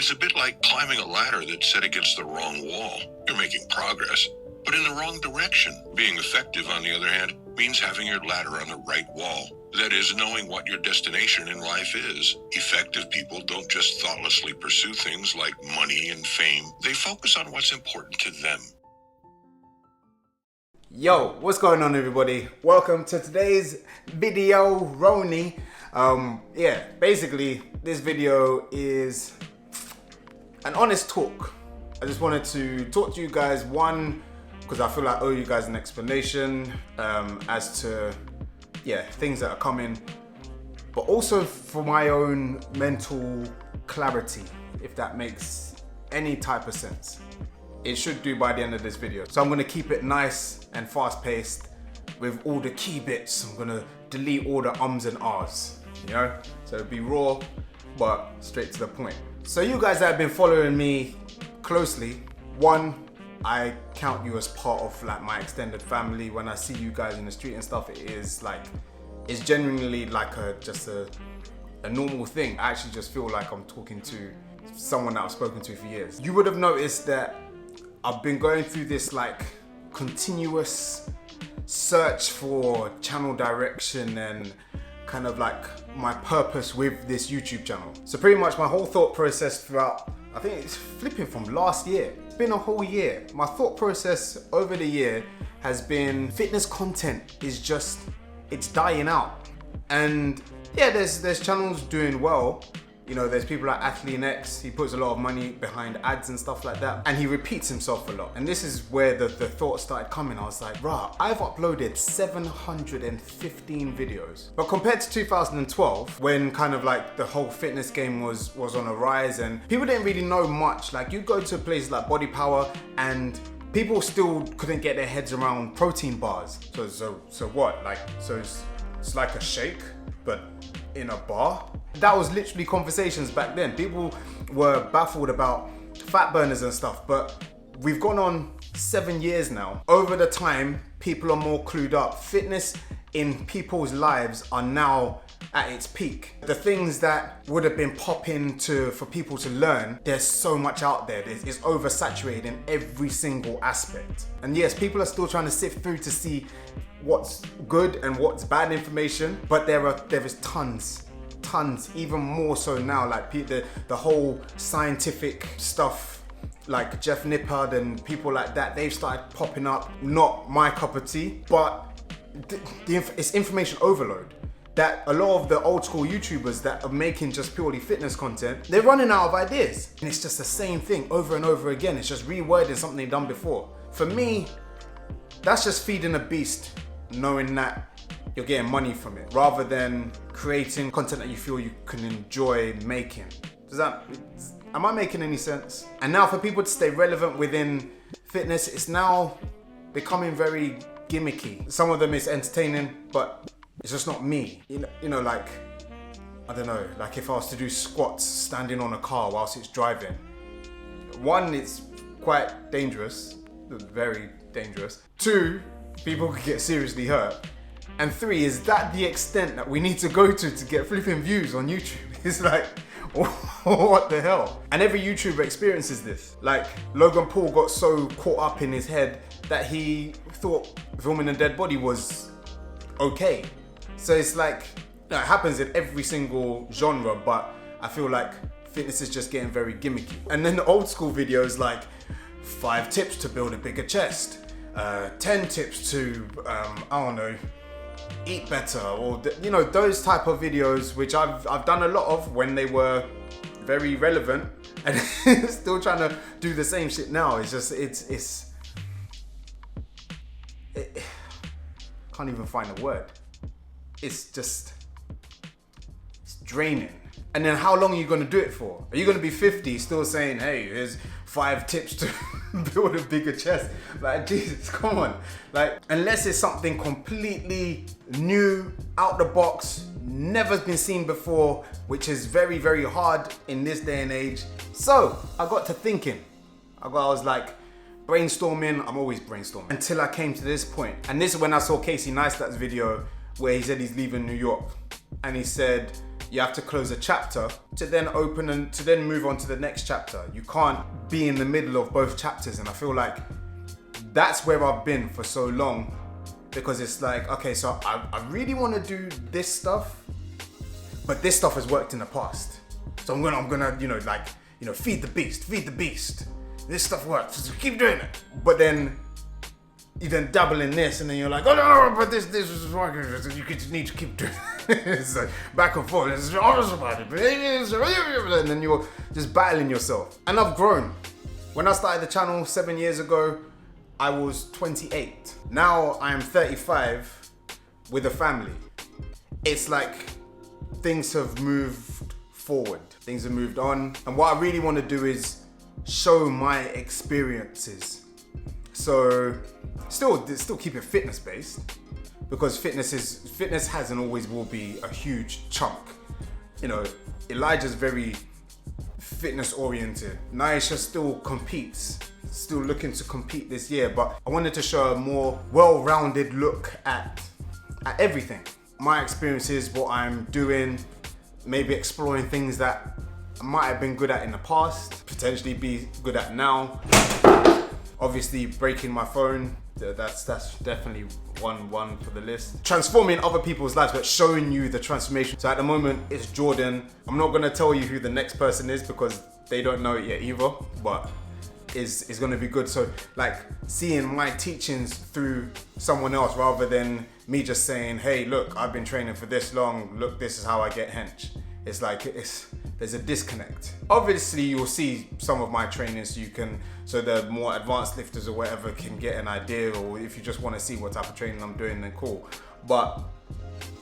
It's a bit like climbing a ladder that's set against the wrong wall. You're making progress, but in the wrong direction. Being effective, on the other hand, means having your ladder on the right wall. That is, knowing what your destination in life is. Effective people don't just thoughtlessly pursue things like money and fame. They focus on what's important to them. Yo, what's going on, everybody? Welcome to today's video, Roni. Basically, this video is an honest talk. I just wanted to talk to you guys, one, because I feel like I owe you guys an explanation as to things that are coming, but also for my own mental clarity, if that makes any type of sense. It should do by the end of this video. So I'm gonna keep it nice and fast paced with all the key bits. I'm gonna delete all the ums and ahs, you know? So it'll be raw, but straight to the point. So you guys that have been following me closely, one, I count you as part of like my extended family. When I see you guys in the street and stuff, it's genuinely like just a normal thing. I actually just feel like I'm talking to someone that I've spoken to for years. You would have noticed that I've been going through this like continuous search for channel direction and kind of like my purpose with this YouTube channel. So pretty much my whole thought process throughout, I think it's flipping from last year. It's been a whole year. My thought process over the year has been fitness content is just, it's dying out. And yeah, there's channels doing well. You know, there's people like AthleanX, he puts a lot of money behind ads and stuff like that, and he repeats himself a lot. And this is where the thought started coming. I was like, rah, I've uploaded 715 videos. But compared to 2012, when kind of like the whole fitness game was on a rise and people didn't really know much. Like you go to places like Body Power and people still couldn't get their heads around protein bars. So what? Like, so it's like a shake, but in a bar? That was literally conversations back then. People were baffled about fat burners and stuff, but we've gone on 7 years now. Over the time, people are more clued up. Fitness in people's lives are now at its peak. The things that would have been popping for people to learn, there's so much out there. It's oversaturated in every single aspect. And yes, people are still trying to sift through to see what's good and what's bad information, but there is tons, even more so now. Like the whole scientific stuff, like Jeff Nippard and people like that, they've started popping up. Not my cup of tea, but it's information overload. That a lot of the old school YouTubers that are making just purely fitness content, they're running out of ideas. And it's just the same thing over and over again. It's just rewording something they've done before. For me, that's just feeding a beast, knowing that you're getting money from it, rather than creating content that you feel you can enjoy making. Am I making any sense? And now for people to stay relevant within fitness, it's now becoming very gimmicky. Some of them is entertaining, but it's just not me. You know, like, I don't know, like if I was to do squats standing on a car whilst it's driving. One, it's quite dangerous, very dangerous. Two, people could get seriously hurt. And three, is that the extent that we need to go to get flipping views on YouTube? It's like, what the hell? And every YouTuber experiences this. Like, Logan Paul got so caught up in his head that he thought filming a dead body was okay. So it's like, it happens in every single genre, but I feel like fitness is just getting very gimmicky. And then the old school videos like 5 tips to build a bigger chest, 10 tips to, I don't know, eat better, or those type of videos, which I've done a lot of when they were very relevant, and still trying to do the same shit now. It's just can't even find a word. It's draining. And then how long are you gonna do it for? Are you gonna be 50 still saying, hey, here's 5 tips to build a bigger chest? Like, Jesus, come on. Like, unless it's something completely new, out the box, never been seen before, which is very, very hard in this day and age. So I got to thinking. I was like, brainstorming. I'm always brainstorming. Until I came to this point. And this is when I saw Casey Neistat's video where he said he's leaving New York. And he said, you have to close a chapter to then open and to then move on to the next chapter. You can't be in the middle of both chapters, and I feel like that's where I've been for so long, because it's like, okay, so I really want to do this stuff, but this stuff has worked in the past. So I'm gonna, feed the beast. This stuff works, so keep doing it. But then you then dabble in this, and then you're like, oh no, but this is working. You need to keep doing it. It's like back and forth. It's honest about it, and then you're just battling yourself. And I've grown. When I started the channel 7 years ago, I was 28. Now I am 35 with a family. It's like things have moved forward. Things have moved on. And what I really want to do is show my experiences. So still keep it fitness based, because fitness has and always will be a huge chunk. Elijah's very fitness oriented. Naisha still competes, still looking to compete this year, but I wanted to show a more well-rounded look at everything. My experiences, what I'm doing, maybe exploring things that I might have been good at in the past, potentially be good at now. Obviously breaking my phone, that's definitely one for the list. Transforming other people's lives, but showing you the transformation. So at the moment it's Jordan. I'm not gonna tell you who the next person is because they don't know it yet either, but is gonna be good. So like seeing my teachings through someone else rather than me just saying, hey, look, I've been training for this long, look, this is how I get hench. It's like, there's a disconnect. Obviously you'll see some of my trainings so the more advanced lifters or whatever can get an idea, or if you just want to see what type of training I'm doing, then cool. But,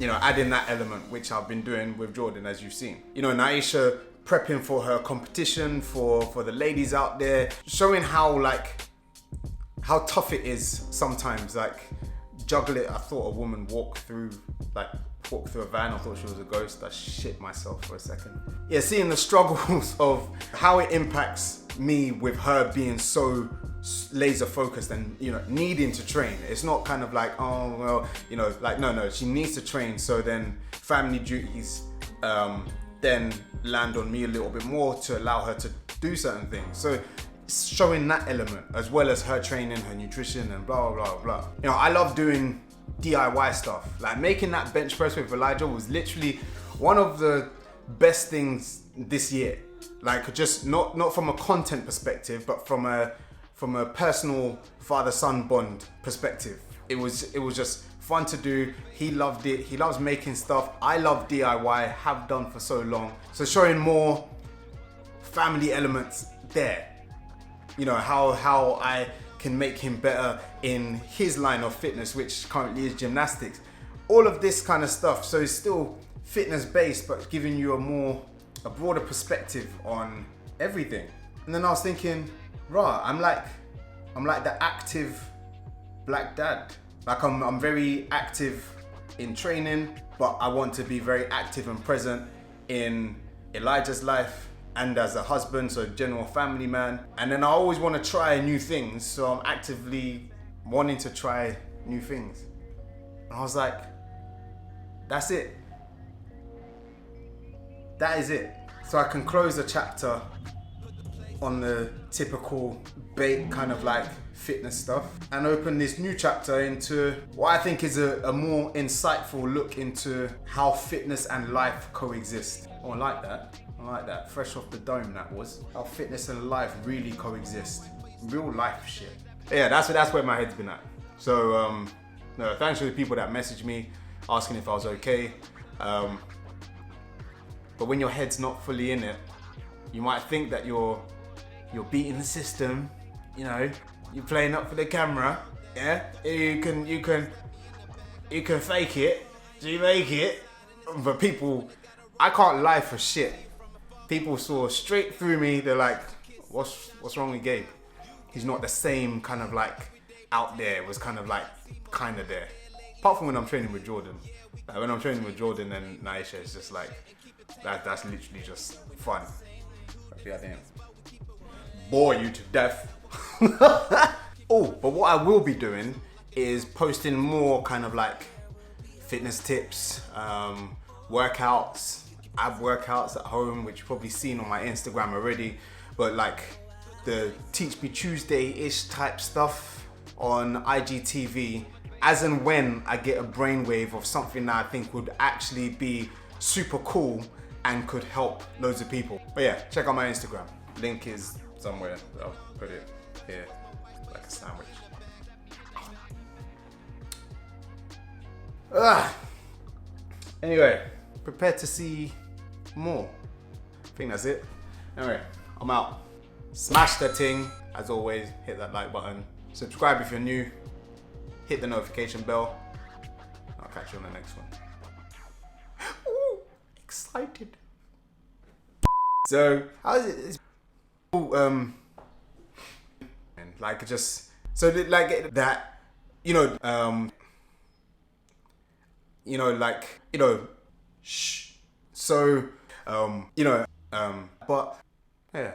adding that element, which I've been doing with Jordan, as you've seen. Naisha prepping for her competition, for the ladies out there, showing how tough it is sometimes, like juggle it. I thought a woman walked through a van. I thought she was a ghost. I shit myself for a second. Yeah, seeing the struggles of how it impacts me with her being so laser focused and needing to train. It's not kind of like, oh well, no, she needs to train, so then family duties then land on me a little bit more to allow her to do certain things. So showing that element, as well as her training, her nutrition, and blah blah blah blah. I love doing DIY stuff. Like making that bench press with Elijah was literally one of the best things this year. Like just not from a content perspective, but from a personal father-son bond perspective. It was just fun to do. He loved it. He loves making stuff. I love DIY, have done for so long. So showing more family elements there. How I can make him better in his line of fitness, which currently is gymnastics. All of this kind of stuff. So it's still fitness based, but giving you a broader perspective on everything. And then I was thinking, I'm like the active black dad. Like I'm very active in training, but I want to be very active and present in Elijah's life and as a husband, so general family man. And then I always want to try new things, so I'm actively wanting to try new things. And I was like, that's it. That is it. So I can close the chapter on the typical bait kind of like fitness stuff and open this new chapter into what I think is a more insightful look into how fitness and life coexist. Oh, I like that. Fresh off the dome, that was. How fitness and life really coexist. Real life shit. Yeah, that's where my head's been at. So, no, thanks to the people that messaged me asking if I was okay. But when your head's not fully in it, you might think that you're beating the system, you're playing up for the camera, yeah? You can fake it, so you make it. But people, I can't lie for shit. People saw straight through me, they're like, what's wrong with Gabe? He's not the same kind of like out there, it was kind of there. Apart from when I'm training with Jordan. Like when I'm training with Jordan and Naisha, it's just like, that's literally just fun. I think bore you to death. Oh, but what I will be doing is posting more kind of like fitness tips, workouts, ab workouts at home, which you've probably seen on my Instagram already, but like the Teach Me Tuesday-ish type stuff on IGTV, as and when I get a brainwave of something that I think would actually be super cool and could help loads of people. But yeah, check out my Instagram. Link is somewhere. I'll put it here like a sandwich. Anyway, prepare to see more. I think that's it. Anyway, I'm out. Smash the ting. As always, hit that like button. Subscribe if you're new. Hit the notification bell. I'll catch you on the next one. Ooh, excited. So, how is it? Like just so like that, shh. So, but yeah.